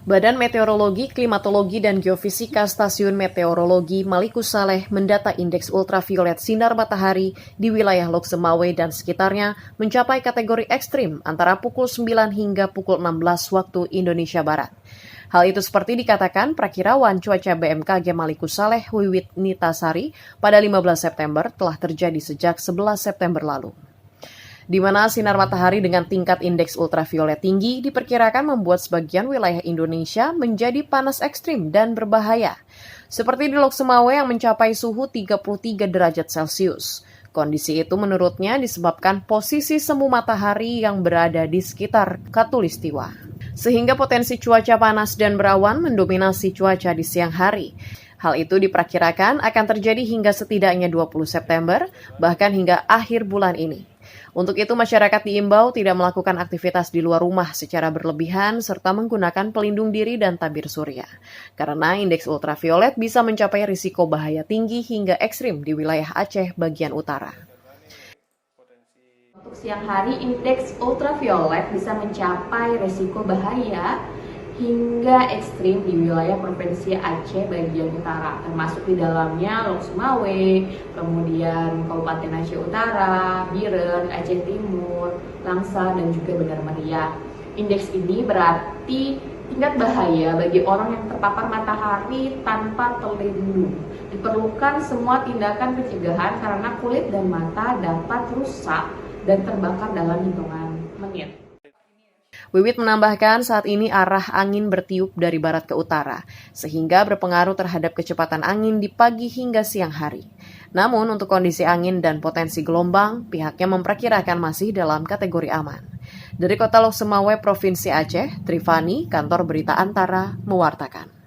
Badan Meteorologi, Klimatologi, dan Geofisika Stasiun Meteorologi Maliku Saleh mendata indeks ultraviolet sinar matahari di wilayah Lok Semawe dan sekitarnya mencapai kategori ekstrim antara pukul 9 hingga pukul 16 waktu Indonesia Barat. Hal itu seperti dikatakan Prakirawan Cuaca BMKG Maliku Saleh Wiwit Nitasari pada 15 September telah terjadi sejak 11 September lalu, di mana sinar matahari dengan tingkat indeks ultraviolet tinggi diperkirakan membuat sebagian wilayah Indonesia menjadi panas ekstrim dan berbahaya, seperti di Lok Semawe yang mencapai suhu 33 derajat Celcius. Kondisi itu menurutnya disebabkan posisi semu matahari yang berada di sekitar Khatulistiwa, sehingga potensi cuaca panas dan berawan mendominasi cuaca di siang hari. Hal itu diperkirakan akan terjadi hingga setidaknya 20 September, bahkan hingga akhir bulan ini. Untuk itu, masyarakat diimbau tidak melakukan aktivitas di luar rumah secara berlebihan serta menggunakan pelindung diri dan tabir surya. Karena indeks ultraviolet bisa mencapai risiko bahaya tinggi hingga ekstrim di wilayah Aceh bagian utara. Untuk siang hari, indeks ultraviolet bisa mencapai risiko bahaya hingga ekstrim di wilayah Provinsi Aceh bagian utara, termasuk di dalamnya Lok Semawe, kemudian Kabupaten Aceh Utara, Biren, Aceh Timur, Langsa, dan juga Bandar Maria. Indeks ini berarti tingkat bahaya bagi orang yang terpapar matahari tanpa terlindung. Diperlukan semua tindakan pencegahan karena kulit dan mata dapat rusak dan terbakar dalam hitungan menit. Wiwit menambahkan saat ini arah angin bertiup dari barat ke utara, sehingga berpengaruh terhadap kecepatan angin di pagi hingga siang hari. Namun untuk kondisi angin dan potensi gelombang, pihaknya memperkirakan masih dalam kategori aman. Dari Kota Lok Semawe, Provinsi Aceh, Trifani, Kantor Berita Antara, mewartakan.